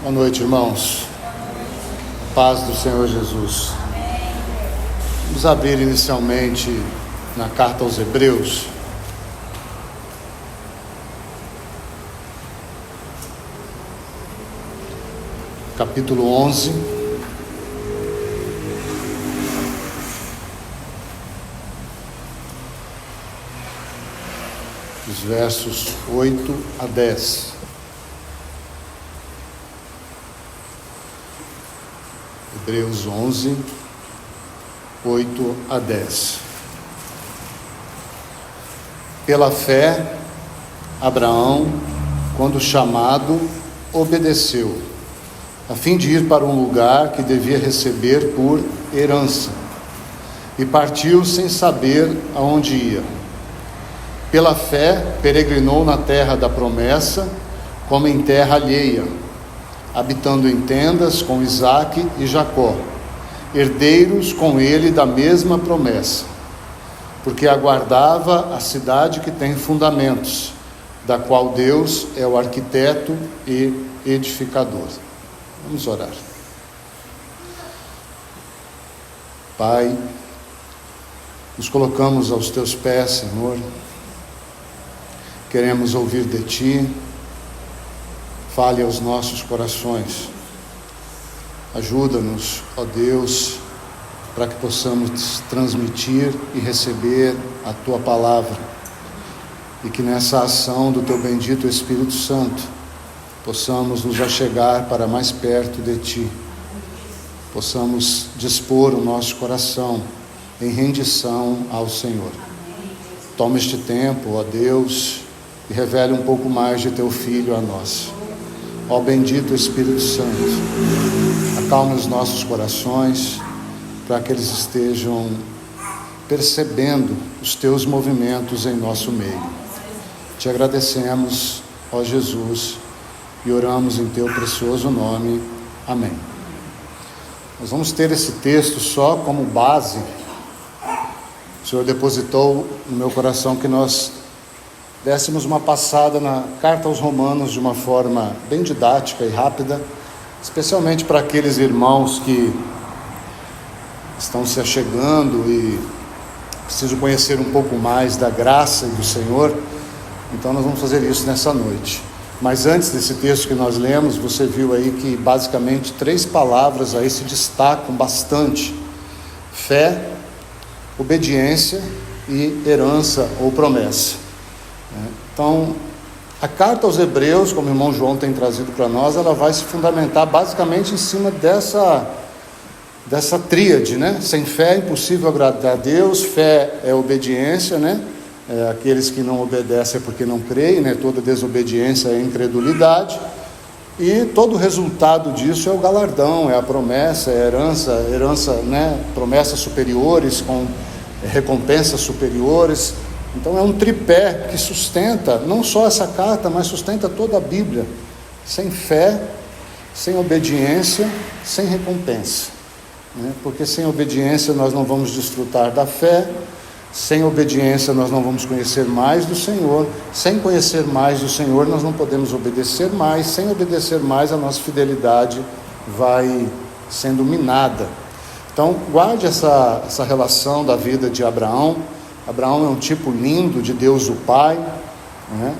Boa noite, irmãos. Paz do Senhor Jesus. Vamos abrir inicialmente na carta aos Hebreus. Capítulo 11. Os versos 8 a 10. Hebreus 11, 8 a 10. Pela fé, Abraão, quando chamado, obedeceu, a fim de ir para um lugar que devia receber por herança, e partiu sem saber aonde ia. Pela fé, peregrinou na terra da promessa, como em terra alheia, habitando em tendas com Isaque e Jacó, herdeiros com ele da mesma promessa, porque aguardava a cidade que tem fundamentos, da qual Deus é o arquiteto e edificador. Vamos orar. Pai, nos colocamos aos teus pés, Senhor. Queremos ouvir de Ti. Fale aos nossos corações. Ajuda-nos, ó Deus, para que possamos transmitir e receber a Tua palavra, e que nessa ação do Teu bendito Espírito Santo possamos nos achegar para mais perto de Ti, possamos dispor o nosso coração em rendição ao Senhor. Toma este tempo, ó Deus, e revele um pouco mais de Teu Filho a nós. Ó bendito Espírito Santo, acalma os nossos corações, para que eles estejam percebendo os Teus movimentos em nosso meio. Te agradecemos, ó Jesus, e oramos em Teu precioso nome. Amém. Nós vamos ter esse texto só como base. O Senhor depositou no meu coração que nós dessemos uma passada na carta aos Romanos de uma forma bem didática e rápida, especialmente para aqueles irmãos que estão se achegando e precisam conhecer um pouco mais da graça e do Senhor. Então nós vamos fazer isso nessa noite. Mas antes desse texto que nós lemos, você viu aí que basicamente 3 palavras aí se destacam bastante: fé, obediência e herança ou promessa. Então, a carta aos Hebreus, como o irmão João tem trazido para nós, ela vai se fundamentar basicamente em cima dessa tríade, né? Sem fé é impossível agradar a Deus. Fé é obediência, né? Aqueles que não obedecem é porque não creem, né? Toda desobediência é incredulidade, e todo o resultado disso é o galardão, é a promessa, é a herança, né? Promessas superiores com recompensas superiores. Então é um tripé que sustenta não só essa carta, mas sustenta toda a Bíblia. Sem fé, sem obediência, sem recompensa, né? Porque sem obediência nós não vamos desfrutar da fé, sem obediência nós não vamos conhecer mais do Senhor, sem conhecer mais do Senhor nós não podemos obedecer mais, sem obedecer mais a nossa fidelidade vai sendo minada. Então guarde essa relação da vida de Abraão. Abraão é um tipo lindo de Deus o Pai, né?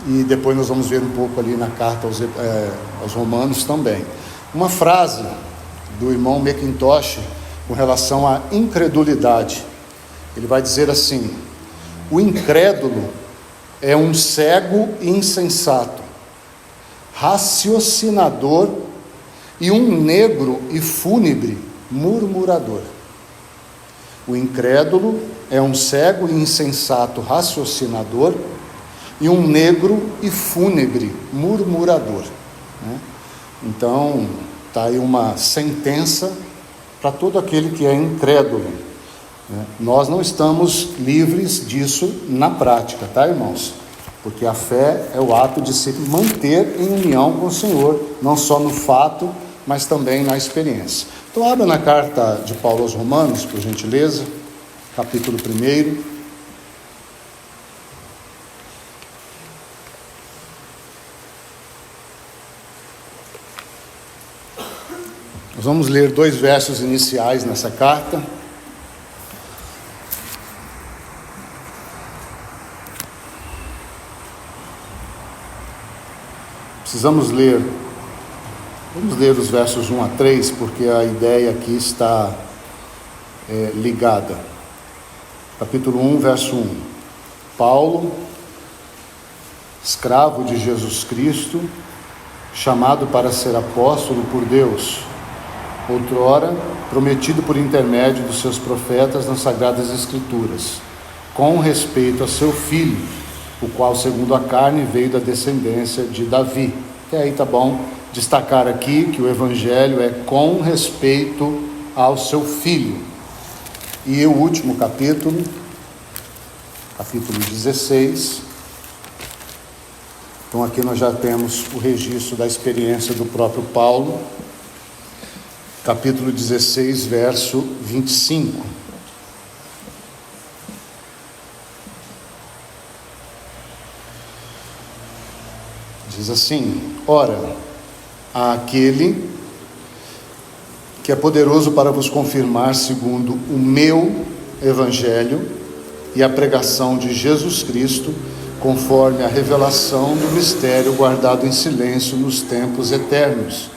E depois nós vamos ver um pouco ali na carta aos Romanos também. Uma frase do irmão McIntosh com relação à incredulidade. Ele vai dizer assim: o incrédulo é um cego e insensato, raciocinador e um negro e fúnebre murmurador. O incrédulo é um cego e insensato raciocinador e um negro e fúnebre murmurador, né? Então, está aí uma sentença para todo aquele que é incrédulo, né? Nós não estamos livres disso na prática, tá, irmãos? Porque a fé é o ato de se manter em união com o Senhor, não só no fato, mas também na experiência. Então abra na carta de Paulo aos Romanos, por gentileza, capítulo 1. Nós vamos ler 2 versos iniciais nessa carta. Vamos ler os versos 1 a 3, porque a ideia aqui está ligada. Capítulo 1, verso 1. Paulo, escravo de Jesus Cristo, chamado para ser apóstolo por Deus, outrora prometido por intermédio dos seus profetas nas Sagradas Escrituras, com respeito a seu filho, o qual segundo a carne veio da descendência de Davi. Até aí tá bom destacar aqui que o evangelho é com respeito ao seu filho. E o último capítulo 16. Então aqui nós já temos o registro da experiência do próprio Paulo. Capítulo 16, verso 25. Diz assim: ora, aquele que é poderoso para vos confirmar segundo o meu evangelho e a pregação de Jesus Cristo, conforme a revelação do mistério guardado em silêncio nos tempos eternos,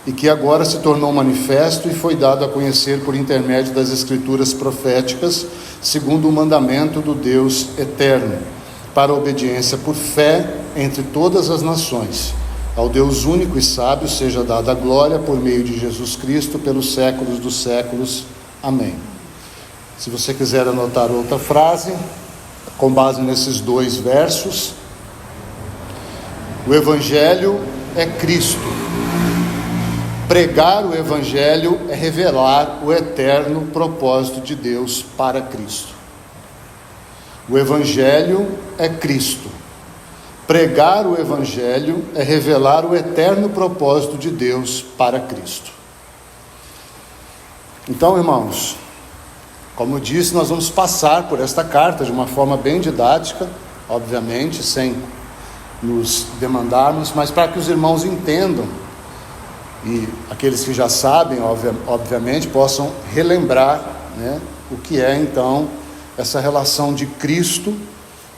e que agora se tornou manifesto e foi dado a conhecer por intermédio das Escrituras proféticas, segundo o mandamento do Deus eterno, para a obediência por fé entre todas as nações. Ao Deus único e sábio seja dada a glória por meio de Jesus Cristo pelos séculos dos séculos. Amém. Se você quiser anotar outra frase, com base nesses 2 versos: o Evangelho é Cristo. Pregar o Evangelho é revelar o eterno propósito de Deus para Cristo. O Evangelho é Cristo. Pregar o Evangelho é revelar o eterno propósito de Deus para Cristo. Então, irmãos, como eu disse, nós vamos passar por esta carta de uma forma bem didática, obviamente, sem nos demandarmos, mas para que os irmãos entendam, e aqueles que já sabem, obviamente, possam relembrar, o que é então essa relação de Cristo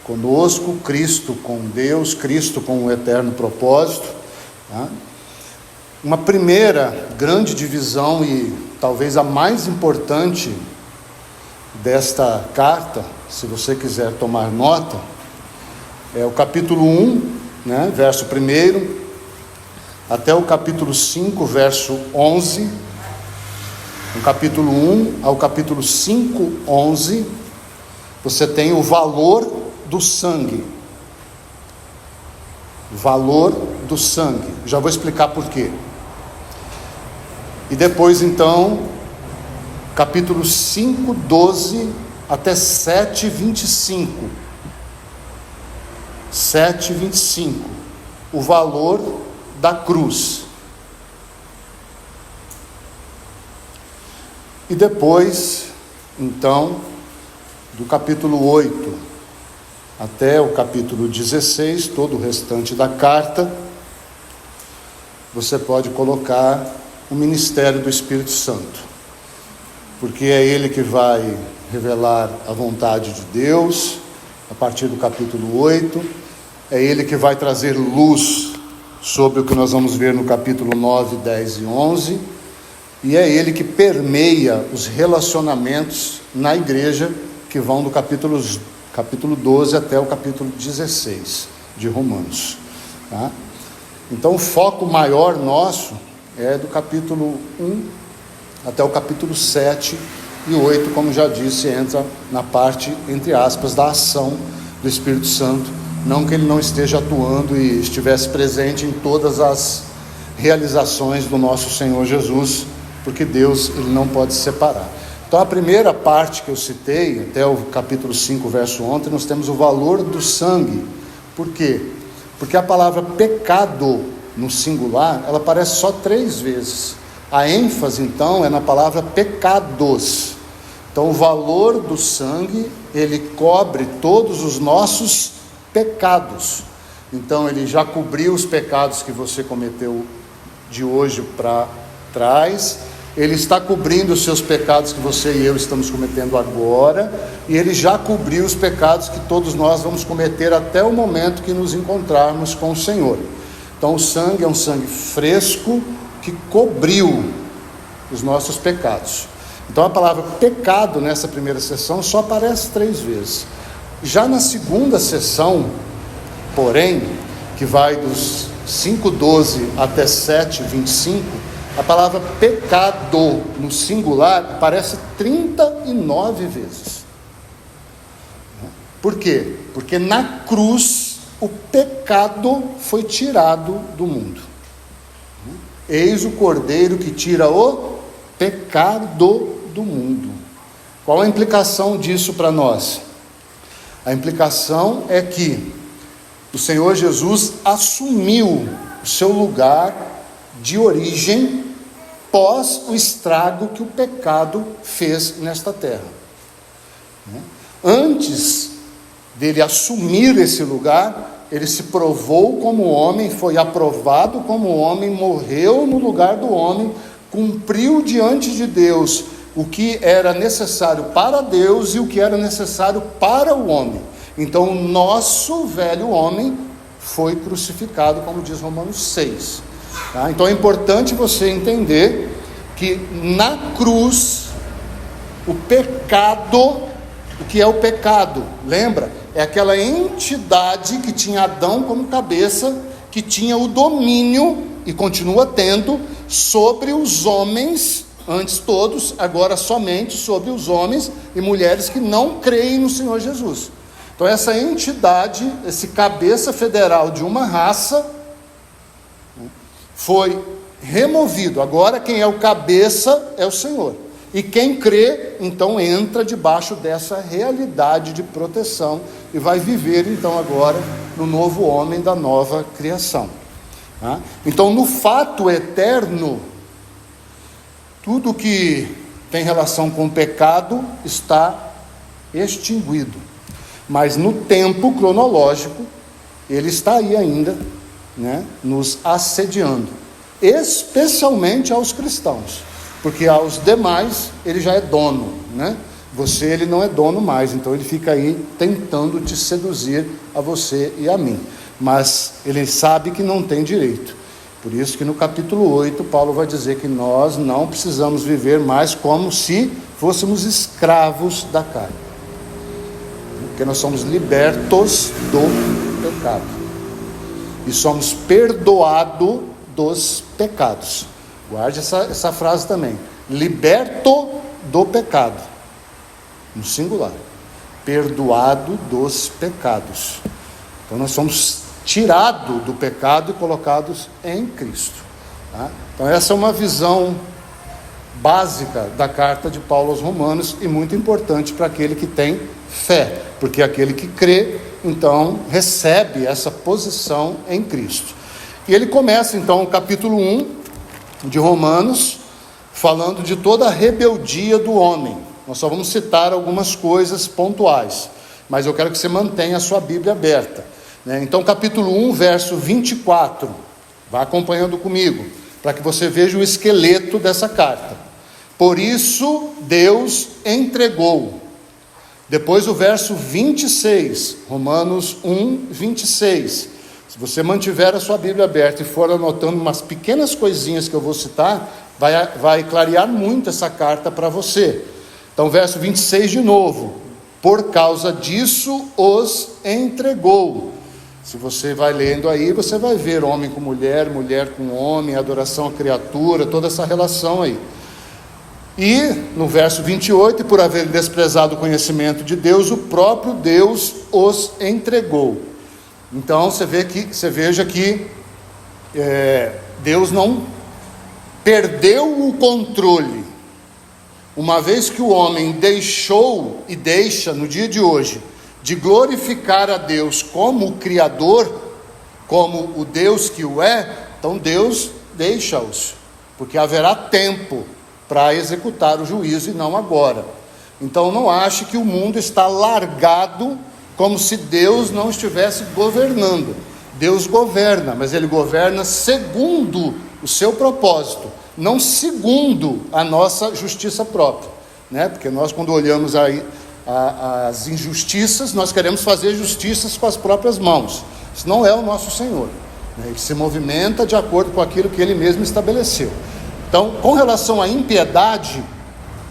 conosco, Cristo com Deus, Cristo com o eterno propósito. Uma primeira grande divisão, e talvez a mais importante desta carta, se você quiser tomar nota, é o capítulo 1, verso 1, até o capítulo 5, verso 11. No capítulo 1 ao capítulo 5, 11, você tem o valor do sangue. Valor do sangue. Já vou explicar por quê. E depois, então, capítulo 5, 12 até 7, 25. 7, 25. O valor da cruz. E depois, então, do capítulo 8 até o capítulo 16, todo o restante da carta, você pode colocar o ministério do Espírito Santo, porque é ele que vai revelar a vontade de Deus, a partir do capítulo 8, é ele que vai trazer luz sobre o que nós vamos ver no capítulo 9, 10 e 11, e é ele que permeia os relacionamentos na igreja, que vão do capítulo 12 até o capítulo 16 de Romanos. Então o foco maior nosso é do capítulo 1 até o capítulo 7 e 8, como já disse, entra na parte, entre aspas, da ação do Espírito Santo. Não que ele não esteja atuando e estivesse presente em todas as realizações do nosso Senhor Jesus, porque Deus, ele não pode se separar. Então a primeira parte que eu citei, até o capítulo 5, verso 11, nós temos o valor do sangue. Por quê? Porque a palavra pecado, no singular, ela aparece só 3 vezes. A ênfase, então, é na palavra pecados. Então o valor do sangue, ele cobre todos os nossos pecados. Então ele já cobriu os pecados que você cometeu de hoje para trás, Ele está cobrindo os seus pecados que você e eu estamos cometendo agora, e Ele já cobriu os pecados que todos nós vamos cometer até o momento que nos encontrarmos com o Senhor. Então o sangue é um sangue fresco que cobriu os nossos pecados. Então a palavra pecado nessa primeira sessão só aparece 3 vezes. Já na segunda sessão, porém, que vai dos 5:12 até 7:25, a palavra pecado no singular aparece 39 vezes. Por quê? Porque na cruz o pecado foi tirado do mundo. Eis o Cordeiro que tira o pecado do mundo. Qual a implicação disso para nós? A implicação é que o Senhor Jesus assumiu o seu lugar de origem pós o estrago que o pecado fez nesta terra. Antes dele assumir esse lugar, ele se provou como homem, foi aprovado como homem, morreu no lugar do homem, cumpriu diante de Deus o que era necessário para Deus e o que era necessário para o homem. Então o nosso velho homem foi crucificado, como diz Romanos 6. Tá? Então é importante você entender que na cruz o pecado, o que é o pecado? Lembra? É aquela entidade que tinha Adão como cabeça, que tinha o domínio, e continua tendo, sobre os homens, antes todos, agora somente sobre os homens e mulheres que não creem no Senhor Jesus. Então essa entidade, esse cabeça federal de uma raça, foi removido. Agora quem é o cabeça é o Senhor. E quem crê, então entra debaixo dessa realidade de proteção e vai viver então agora no novo homem da nova criação. Tá? Então no fato eterno, tudo que tem relação com o pecado está extinguido. Mas no tempo cronológico, ele está aí ainda, né, nos assediando, especialmente aos cristãos, porque aos demais ele já é dono, né? Você, ele não é dono mais, então ele fica aí tentando te seduzir a você e a mim, mas ele sabe que não tem direito. Por isso que no capítulo 8, Paulo vai dizer que nós não precisamos viver mais como se fôssemos escravos da carne, porque nós somos libertos do pecado e somos perdoados dos pecados. Guarde essa frase também: liberto do pecado, no singular, perdoado dos pecados. Então nós somos tirados do pecado e colocados em Cristo. Tá? Então essa é uma visão básica da carta de Paulo aos Romanos e muito importante para aquele que tem fé, porque aquele que crê, então, recebe essa posição em Cristo. E ele começa então o capítulo 1 de Romanos, falando de toda a rebeldia do homem. Nós só vamos citar algumas coisas pontuais, mas eu quero que você mantenha a sua Bíblia aberta, né? Então capítulo 1, verso 24, vá acompanhando comigo, para que você veja o esqueleto dessa carta. Por isso Deus entregou. Depois o verso 26, Romanos 1, 26. Se você mantiver a sua Bíblia aberta e for anotando umas pequenas coisinhas que eu vou citar, vai clarear muito essa carta para você. Então verso 26 de novo: por causa disso os entregou. Se você vai lendo aí, você vai ver homem com mulher, mulher com homem, adoração à criatura, toda essa relação aí. E no verso 28, e por haver desprezado o conhecimento de Deus, o próprio Deus os entregou. Então você veja que Deus não perdeu o controle. Uma vez que o homem deixou e deixa no dia de hoje de glorificar a Deus como o Criador, como o Deus que o é, então Deus deixa-os, porque haverá tempo para executar o juízo e não agora. Então não ache que o mundo está largado como se Deus não estivesse governando. Deus governa, mas Ele governa segundo o seu propósito, não segundo a nossa justiça própria, né? Porque nós, quando olhamos aí as injustiças, nós queremos fazer justiças com as próprias mãos. Isso não é o nosso Senhor, né? Ele se movimenta de acordo com aquilo que Ele mesmo estabeleceu. Então, com relação à impiedade,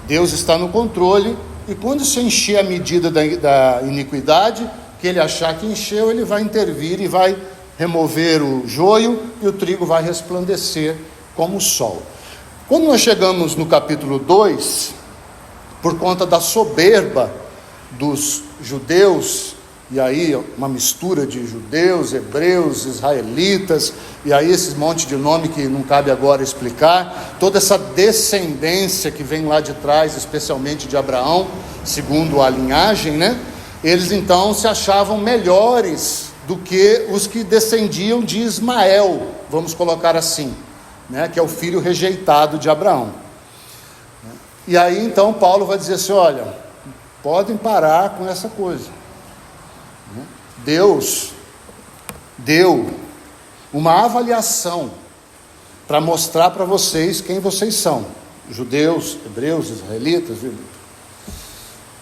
Deus está no controle, e quando se encher a medida da iniquidade, que Ele achar que encheu, Ele vai intervir e vai remover o joio, e o trigo vai resplandecer como o sol. Quando nós chegamos no capítulo 2, por conta da soberba dos judeus, e aí uma mistura de judeus, hebreus, israelitas, e aí esse monte de nome que não cabe agora explicar, toda essa descendência que vem lá de trás, especialmente de Abraão, segundo a linhagem, né? Eles então se achavam melhores do que os que descendiam de Ismael, vamos colocar assim, né? Que é o filho rejeitado de Abraão. E aí então Paulo vai dizer assim: olha, podem parar com essa coisa. Deus deu uma avaliação para mostrar para vocês quem vocês são, judeus, hebreus, israelitas.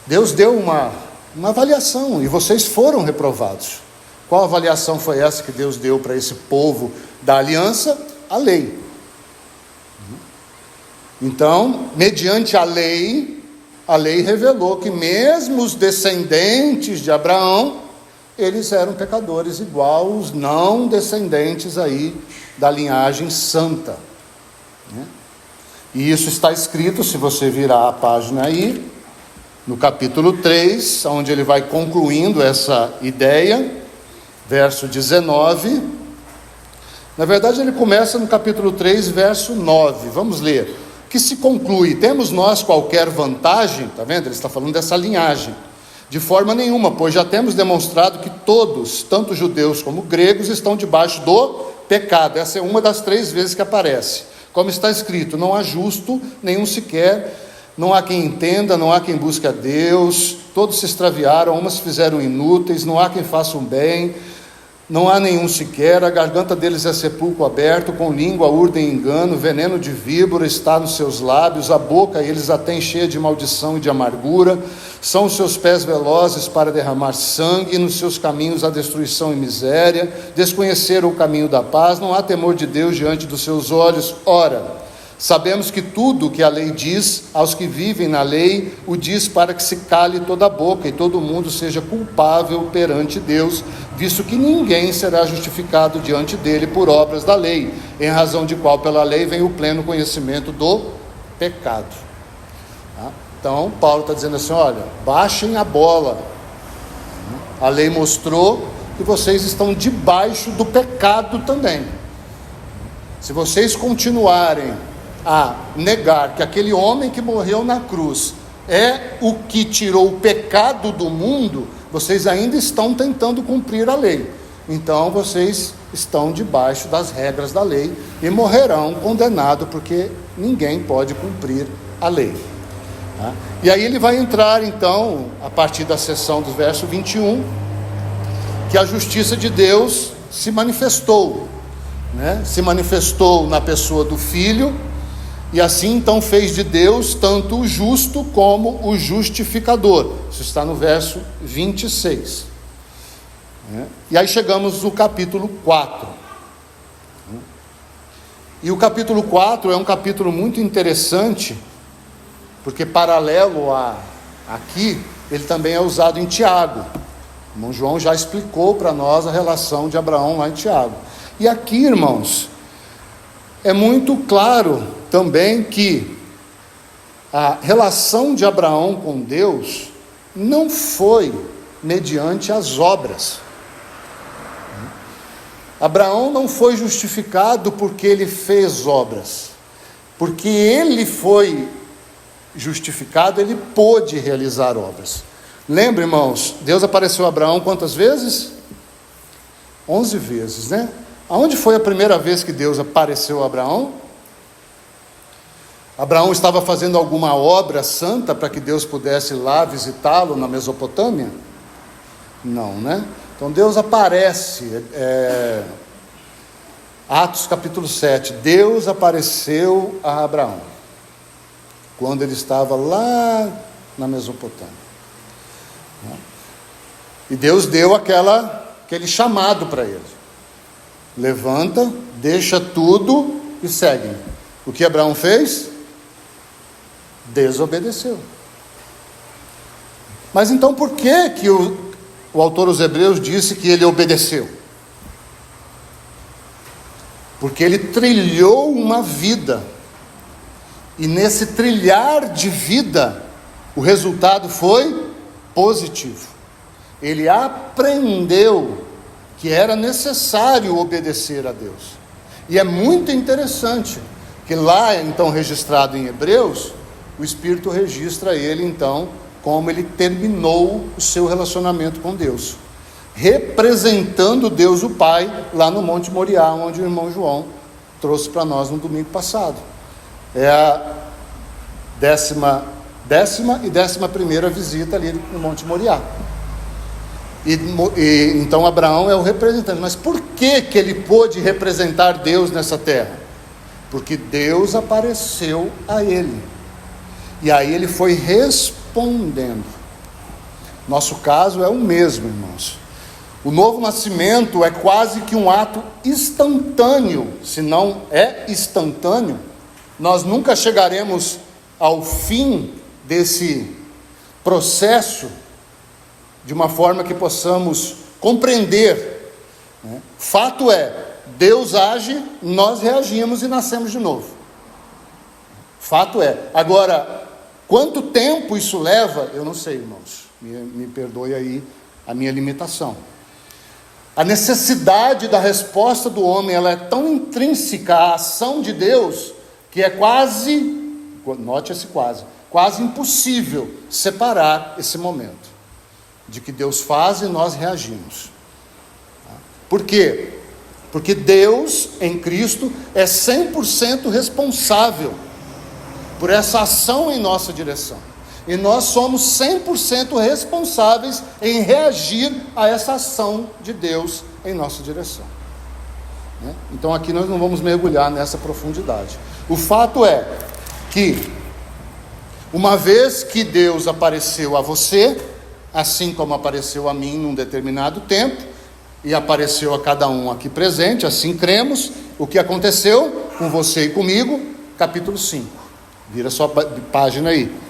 Deus deu uma avaliação, e vocês foram reprovados. Qual avaliação foi essa que Deus deu para esse povo da aliança? A lei. Então, mediante a lei revelou que mesmo os descendentes de Abraão, eles eram pecadores igual os não descendentes aí da linhagem santa, né? E isso está escrito, se você virar a página aí, no capítulo 3, onde ele vai concluindo essa ideia, verso 19. Na verdade, ele começa no capítulo 3, verso 9. Vamos ler. Que se conclui: temos nós qualquer vantagem? Está vendo? Ele está falando dessa linhagem. De forma nenhuma, pois já temos demonstrado que todos, tanto judeus como gregos, estão debaixo do pecado. Essa é uma das 3 vezes que aparece. Como está escrito: não há justo nenhum sequer, não há quem entenda, não há quem busque a Deus, todos se extraviaram, umas se fizeram inúteis, não há quem faça um bem, não há nenhum sequer, a garganta deles é sepulcro aberto, com língua urdem engano, veneno de víbora está nos seus lábios, a boca eles a têm cheia de maldição e de amargura, são os seus pés velozes para derramar sangue, nos seus caminhos há destruição e miséria, desconheceram o caminho da paz, não há temor de Deus diante dos seus olhos. Ora, sabemos que tudo o que a lei diz aos que vivem na lei, o diz para que se cale toda a boca e todo mundo seja culpável perante Deus, visto que ninguém será justificado diante dele por obras da lei, em razão de qual pela lei vem o pleno conhecimento do pecado. Então Paulo está dizendo assim: olha, baixem a bola, a lei mostrou que vocês estão debaixo do pecado também. Se vocês continuarem a negar que aquele homem que morreu na cruz é o que tirou o pecado do mundo, vocês ainda estão tentando cumprir a lei. Então vocês estão debaixo das regras da lei e morrerão condenados, porque ninguém pode cumprir a lei. E aí ele vai entrar então, a partir da seção do verso 21, que a justiça de Deus se manifestou, né? Se manifestou na pessoa do Filho, e assim então fez de Deus tanto o justo como o justificador. Isso está no verso 26. E aí chegamos no capítulo 4. E o capítulo 4 é um capítulo muito interessante, porque paralelo aqui, ele também é usado em Tiago. O irmão João já explicou para nós a relação de Abraão lá em Tiago. E aqui, irmãos, é muito claro também que a relação de Abraão com Deus não foi mediante as obras. Abraão não foi justificado porque ele fez obras, porque ele foi justificado, ele pôde realizar obras. Lembra, irmãos, Deus apareceu a Abraão quantas vezes? 11 vezes, né? Aonde foi a primeira vez que Deus apareceu a Abraão? Abraão estava fazendo alguma obra santa para que Deus pudesse ir lá visitá-lo na Mesopotâmia? Não, né? Então Deus aparece Atos capítulo 7, Deus apareceu a Abraão, quando ele estava lá na Mesopotâmia. E Deus deu aquele chamado para ele: levanta, deixa tudo e segue-me. O que Abraão fez? Desobedeceu. Mas então por que o autor aos Hebreus disse que ele obedeceu? Porque ele trilhou uma vida, e nesse trilhar de vida, o resultado foi positivo. Ele aprendeu que era necessário obedecer a Deus. E é muito interessante que lá, então, registrado em Hebreus, o Espírito registra ele, então, como ele terminou o seu relacionamento com Deus, representando Deus o Pai, lá no Monte Moriá, onde o irmão João trouxe para nós no domingo passado. É a 10ª e 11ª visita ali no Monte Moriá. E então Abraão é o representante. Mas por que ele pôde representar Deus nessa terra? Porque Deus apareceu a ele, e aí ele foi respondendo. Nosso caso é o mesmo, irmãos. O novo nascimento é quase que um ato instantâneo. Se não é instantâneo, nós nunca chegaremos ao fim desse processo de uma forma que possamos compreender. Fato é, Deus age, nós reagimos e nascemos de novo. Fato é. Agora, quanto tempo isso leva, eu não sei, irmãos. Me perdoe aí a minha limitação. A necessidade da resposta do homem, ela é tão intrínseca à ação de Deus, que é quase, note esse quase impossível separar esse momento de que Deus faz e nós reagimos. Por quê? Porque Deus, em Cristo, é 100% responsável por essa ação em nossa direção. E nós somos 100% responsáveis em reagir a essa ação de Deus em nossa direção. Então aqui nós não vamos mergulhar nessa profundidade. O fato é que, uma vez que Deus apareceu a você, assim como apareceu a mim num determinado tempo, e apareceu a cada um aqui presente, assim cremos, o que aconteceu com você e comigo, capítulo 5. Vira sua página aí.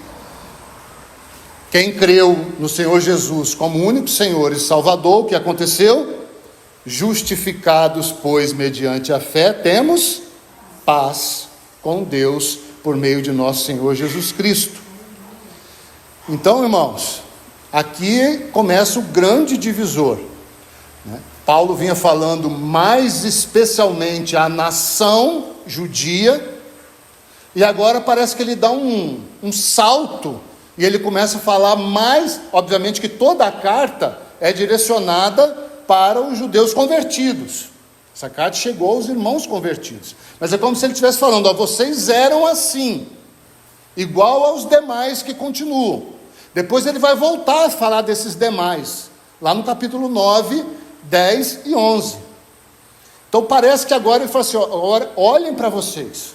Quem creu no Senhor Jesus como único Senhor e Salvador, o que aconteceu? Justificados, pois, mediante a fé, temos paz com Deus por meio de nosso Senhor Jesus Cristo. Então, irmãos, aqui começa o grande divisor. Paulo vinha falando mais especialmente à nação judia, e agora parece que ele dá um salto, e ele começa a falar mais, obviamente que toda a carta é direcionada para os judeus convertidos. Essa carta chegou aos irmãos convertidos, mas é como se ele estivesse falando: vocês eram assim, igual aos demais que continuam. Depois ele vai voltar a falar desses demais, lá no capítulo 9, 10 e 11. Então parece que agora ele fala assim: olhem para vocês.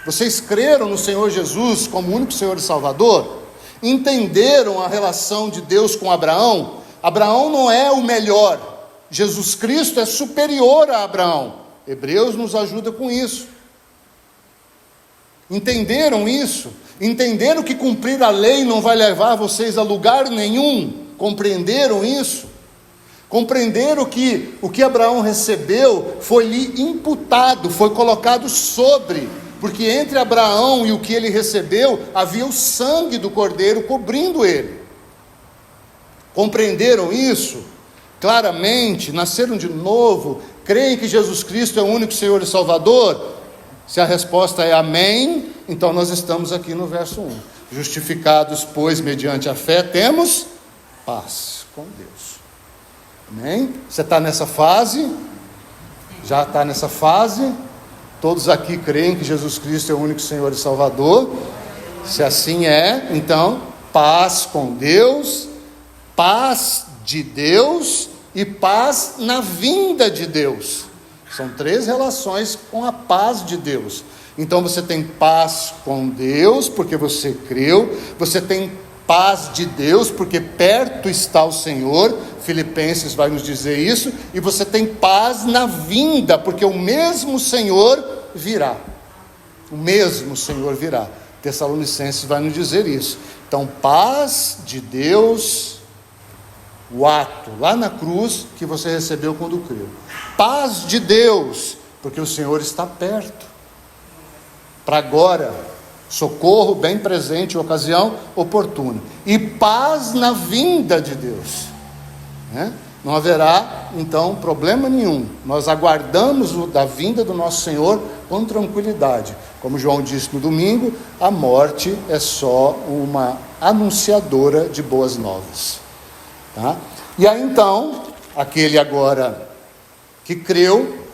Vocês creram no Senhor Jesus como único Senhor e Salvador? Entenderam a relação de Deus com Abraão? Abraão não é o melhor, Jesus Cristo é superior a Abraão. Hebreus nos ajuda com isso. Entenderam isso? Entenderam que cumprir a lei não vai levar vocês a lugar nenhum? Compreenderam isso? Compreenderam que o que Abraão recebeu foi-lhe imputado, foi colocado sobre, porque entre Abraão e o que ele recebeu havia o sangue do cordeiro cobrindo ele. Compreenderam isso? Claramente, nasceram de novo, creem que Jesus Cristo é o único Senhor e Salvador? Se a resposta é amém, então nós estamos aqui no verso 1. Justificados, pois, mediante a fé, temos paz com Deus. Amém? Você está nessa fase? Já está nessa fase? Todos aqui creem que Jesus Cristo é o único Senhor e Salvador? Se assim é, então, paz com Deus, paz de Deus e paz na vinda de Deus. São 3 relações com a paz de Deus. Então você tem paz com Deus, porque você creu. Você tem paz de Deus, porque perto está o Senhor. Filipenses vai nos dizer isso. E você tem paz na vinda, porque o mesmo Senhor virá. O mesmo Senhor virá. Tessalonicenses vai nos dizer isso. Então, paz de Deus, o ato lá na cruz que você recebeu quando creu. Paz de Deus, porque o Senhor está perto. Para agora, socorro bem presente em ocasião oportuna. E paz na vinda de Deus, né? Não haverá, então, problema nenhum. Nós aguardamos da vinda do nosso Senhor com tranquilidade. Como João disse no domingo, a morte é só uma anunciadora de boas novas. Tá? E aí, então, aquele agora que creu,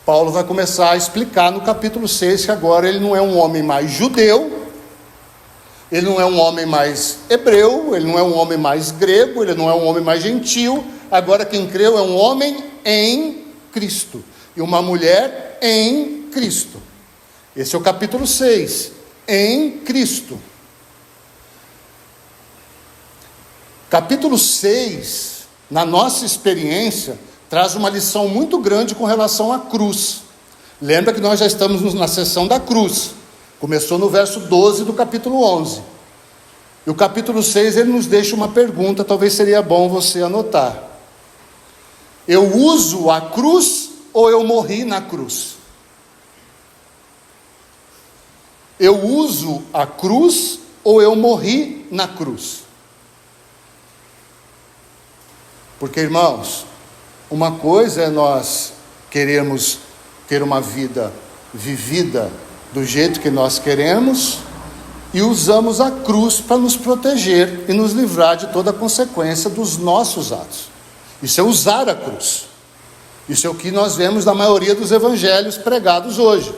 Paulo vai começar a explicar no capítulo 6 que agora ele não é um homem mais judeu, ele não é um homem mais hebreu, ele não é um homem mais grego, ele não é um homem mais gentil. Agora quem creu é um homem em Cristo e uma mulher em Cristo. Esse é o capítulo 6, em Cristo. Capítulo 6, na nossa experiência, traz uma lição muito grande com relação à cruz. Lembra que nós já estamos na seção da cruz. Começou no verso 12 do capítulo 11. E o capítulo 6, ele nos deixa uma pergunta, talvez seria bom você anotar. Eu uso a cruz ou eu morri na cruz? Eu uso a cruz ou eu morri na cruz? Porque, irmãos, uma coisa é nós queremos ter uma vida vivida do jeito que nós queremos e usamos a cruz para nos proteger e nos livrar de toda a consequência dos nossos atos. Isso é usar a cruz. Isso é o que nós vemos na maioria dos evangelhos pregados hoje.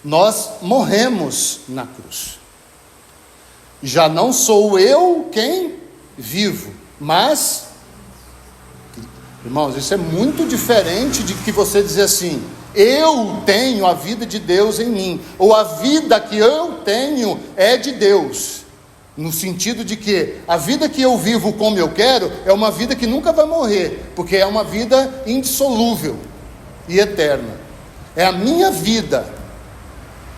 Nós morremos na cruz. Já não sou eu quem vivo, mas, irmãos, isso é muito diferente de que você dizer assim: eu tenho a vida de Deus em mim, ou a vida que eu tenho é de Deus, no sentido de que a vida que eu vivo como eu quero é uma vida que nunca vai morrer, porque é uma vida indissolúvel e eterna. É a minha vida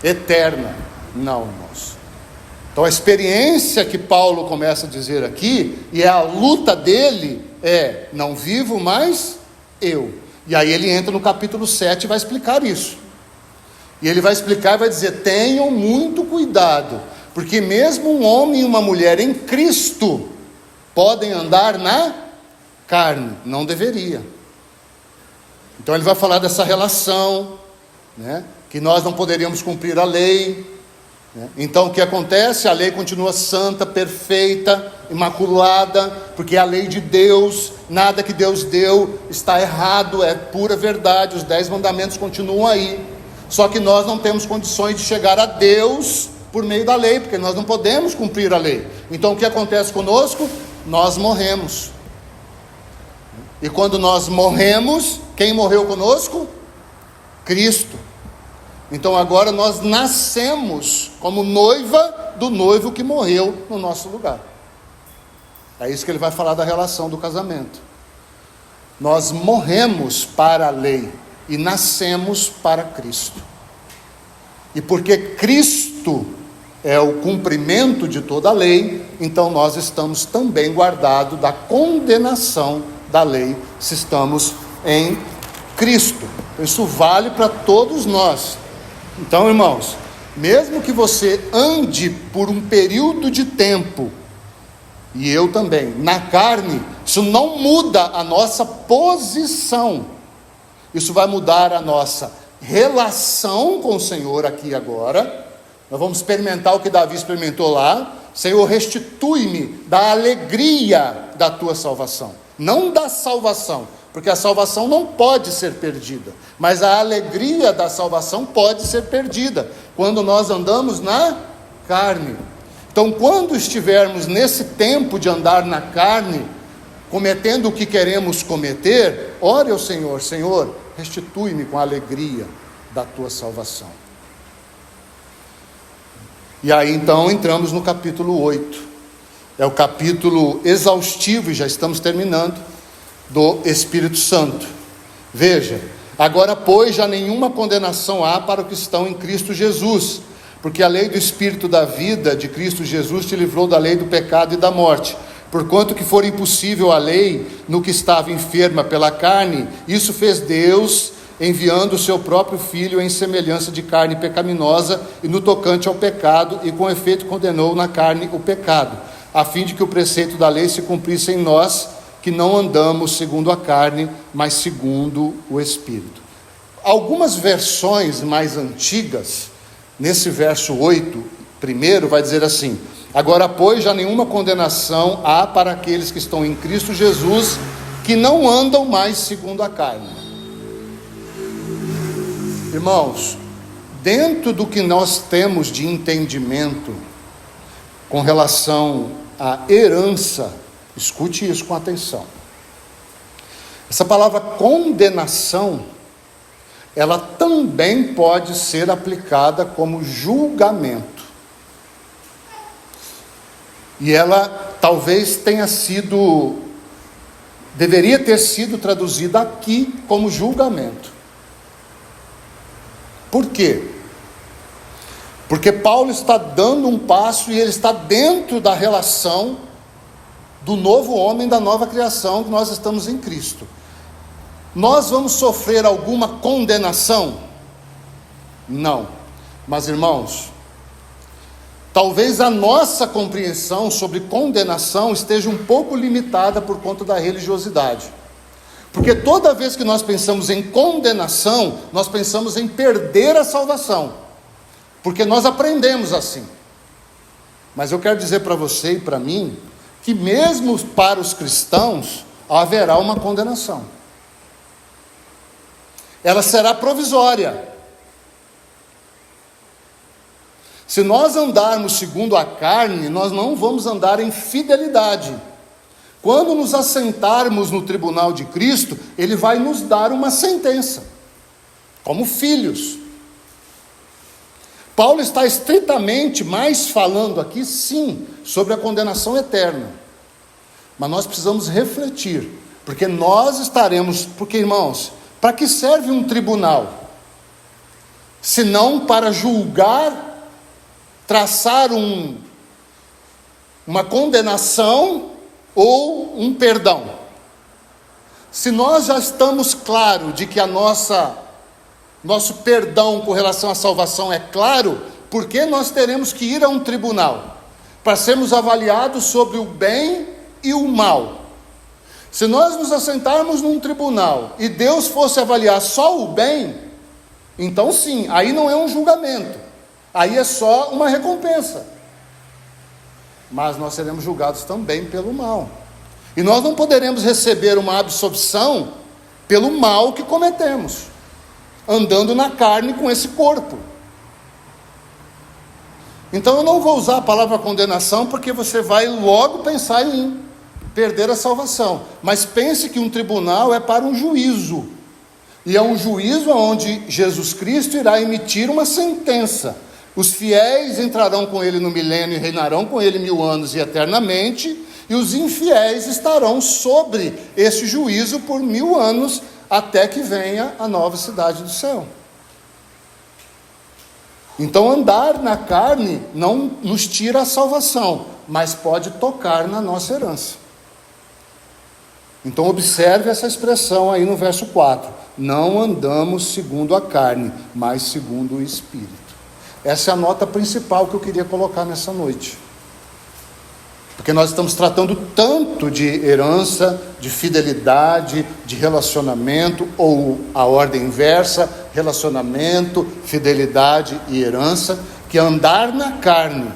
eterna. Não, irmãos. Então a experiência que Paulo começa a dizer aqui, e é a luta dele, é: não vivo mais eu. E aí ele entra no capítulo 7 e vai explicar isso. E ele vai explicar e vai dizer: tenham muito cuidado, porque mesmo um homem e uma mulher em Cristo podem andar na carne. Não deveria. Então ele vai falar dessa relação, né? Que nós não poderíamos cumprir a lei, né? Então o que acontece? A lei continua santa, perfeita, imaculada, porque é a lei de Deus. Nada que Deus deu está errado, é pura verdade. Os 10 mandamentos continuam aí. Só que nós não temos condições de chegar a Deus por meio da lei, porque nós não podemos cumprir a lei. Então o que acontece conosco? Nós morremos. E quando nós morremos, quem morreu conosco? Cristo. Então agora nós nascemos como noiva do noivo que morreu no nosso lugar. É isso que ele vai falar da relação do casamento. Nós morremos para a lei e nascemos para Cristo. E porque Cristo é o cumprimento de toda a lei, então nós estamos também guardados da condenação da lei, se estamos em Cristo. Isso vale para todos nós. Então, irmãos, mesmo que você ande por um período de tempo, e eu também, na carne, isso não muda a nossa posição. Isso vai mudar a nossa relação com o Senhor aqui e agora. Nós vamos experimentar o que Davi experimentou lá: Senhor, restitui-me da alegria da tua salvação. Não da salvação, porque a salvação não pode ser perdida, mas a alegria da salvação pode ser perdida, quando nós andamos na carne. Então, quando estivermos nesse tempo de andar na carne, cometendo o que queremos cometer, ore ao Senhor: Senhor, restitui-me com a alegria da tua salvação. E aí então entramos no capítulo 8. É o capítulo exaustivo, e já estamos terminando, do Espírito Santo. Veja: agora, pois, já nenhuma condenação há para os que estão em Cristo Jesus, porque a lei do Espírito da vida de Cristo Jesus te livrou da lei do pecado e da morte. Porquanto que for impossível a lei no que estava enferma pela carne, isso fez Deus, enviando o seu próprio Filho em semelhança de carne pecaminosa, e no tocante ao pecado, e com efeito condenou na carne o pecado, a fim de que o preceito da lei se cumprisse em nós, que não andamos segundo a carne, mas segundo o Espírito. Algumas versões mais antigas, nesse verso 8, primeiro vai dizer assim: agora, pois, já nenhuma condenação há para aqueles que estão em Cristo Jesus, que não andam mais segundo a carne. Irmãos, dentro do que nós temos de entendimento com relação à herança, escute isso com atenção. Essa palavra condenação, ela também pode ser aplicada como julgamento. E ela talvez deveria ter sido traduzida aqui como julgamento. Por quê? Porque Paulo está dando um passo e ele está dentro da relação do novo homem, da nova criação, que nós estamos em Cristo. Nós vamos sofrer alguma condenação? Não. Mas, irmãos, talvez a nossa compreensão sobre condenação esteja um pouco limitada por conta da religiosidade. Porque toda vez que nós pensamos em condenação, nós pensamos em perder a salvação. Porque nós aprendemos assim. Mas eu quero dizer para você e para mim, que mesmo para os cristãos, haverá uma condenação. Ela será provisória. Se nós andarmos segundo a carne, nós não vamos andar em fidelidade. Quando nos assentarmos no tribunal de Cristo, Ele vai nos dar uma sentença, como filhos. Paulo está estritamente mais falando aqui, sim, sobre a condenação eterna. Mas nós precisamos refletir, porque irmãos, para que serve um tribunal? Se não para julgar, traçar uma condenação ou um perdão. Se nós já estamos claros de que nosso perdão com relação à salvação é claro, por que nós teremos que ir a um tribunal? Para sermos avaliados sobre o bem e o mal. Se nós nos assentarmos num tribunal e Deus fosse avaliar só o bem, então sim, aí não é um julgamento, aí é só uma recompensa. Mas nós seremos julgados também pelo mal. E nós não poderemos receber uma absolvição pelo mal que cometemos, andando na carne com esse corpo. Então eu não vou usar a palavra condenação, porque você vai logo pensar em perder a salvação. Mas pense que um tribunal é para um juízo. E é um juízo onde Jesus Cristo irá emitir uma sentença. Os fiéis entrarão com Ele no milênio e reinarão com Ele 1000 anos e eternamente. E os infiéis estarão sobre esse juízo por 1000 anos, até que venha a nova cidade do céu. Então andar na carne não nos tira a salvação, mas pode tocar na nossa herança. Então observe essa expressão aí no verso 4. Não andamos segundo a carne, mas segundo o Espírito. Essa é a nota principal que eu queria colocar nessa noite. Porque nós estamos tratando tanto de herança, de fidelidade, de relacionamento, ou a ordem inversa, relacionamento, fidelidade e herança, que andar na carne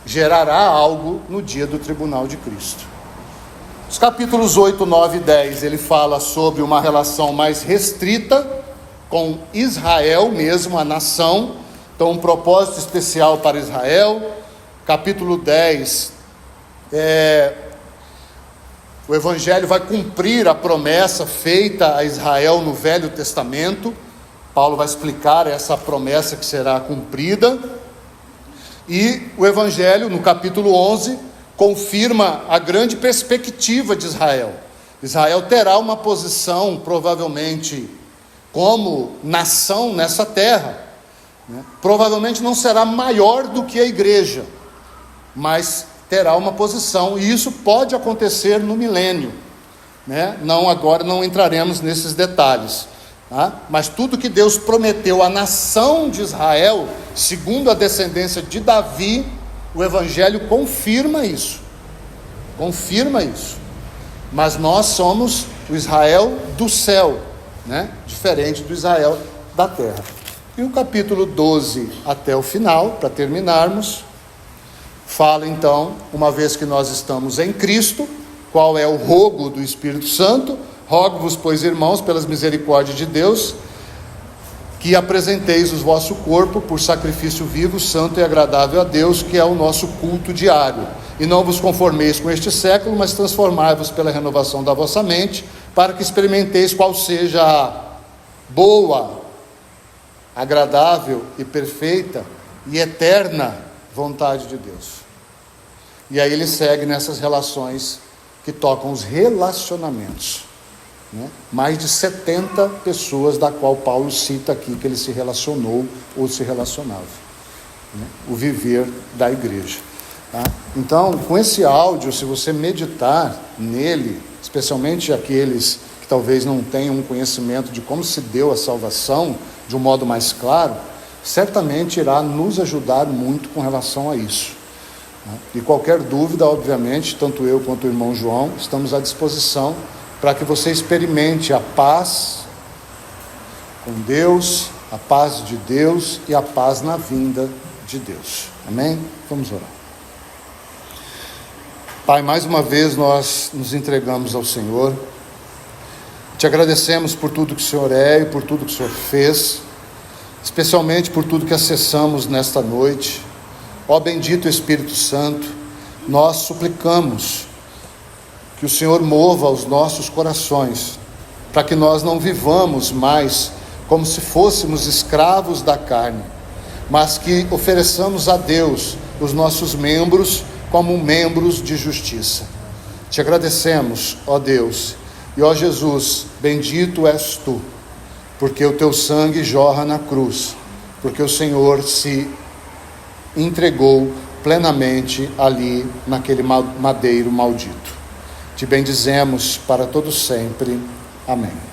gerará algo no dia do tribunal de Cristo. Os capítulos 8, 9 e 10, ele fala sobre uma relação mais restrita com Israel mesmo, a nação, então um propósito especial para Israel. Capítulo 10 O Evangelho vai cumprir a promessa feita a Israel no Velho Testamento. Paulo vai explicar essa promessa que será cumprida. E o Evangelho, no capítulo 11, confirma a grande perspectiva de Israel. Israel terá uma posição, provavelmente, como nação nessa terra, né? Provavelmente não será maior do que a igreja, mas terá uma posição, e isso pode acontecer no milênio, né? Não, agora não entraremos nesses detalhes, tá? Mas tudo que Deus prometeu à nação de Israel, segundo a descendência de Davi, o Evangelho confirma isso, mas nós somos o Israel do céu, né? Diferente do Israel da terra. E o capítulo 12 até o final, para terminarmos, fala então, uma vez que nós estamos em Cristo, qual é o rogo do Espírito Santo? Rogo-vos, pois, irmãos, pelas misericórdias de Deus, que apresenteis o vosso corpo por sacrifício vivo, santo e agradável a Deus, que é o nosso culto diário. E não vos conformeis com este século, mas transformai-vos pela renovação da vossa mente, para que experimenteis qual seja a boa, agradável e perfeita e eterna vontade de Deus. E aí ele segue nessas relações que tocam os relacionamentos, né? Mais de 70 pessoas da qual Paulo cita aqui que ele se relacionou ou se relacionava, né? O viver da igreja, tá? Então, com esse áudio, se você meditar nele, especialmente aqueles que talvez não tenham um conhecimento de como se deu a salvação de um modo mais claro, certamente irá nos ajudar muito com relação a isso, né? E qualquer dúvida, obviamente, tanto eu quanto o irmão João, estamos à disposição para que você experimente a paz com Deus, a paz de Deus e a paz na vinda de Deus. Amém? Vamos orar. Pai, mais uma vez nós nos entregamos ao Senhor. Te agradecemos por tudo que o Senhor é e por tudo que o Senhor fez, especialmente por tudo que acessamos nesta noite. Ó bendito Espírito Santo, nós suplicamos que o Senhor mova os nossos corações, para que nós não vivamos mais como se fôssemos escravos da carne, mas que ofereçamos a Deus os nossos membros como membros de justiça. Te agradecemos, ó Deus, e ó Jesus, bendito és tu, porque o teu sangue jorra na cruz, porque o Senhor se entregou plenamente ali naquele madeiro maldito. Te bendizemos para todo sempre. Amém.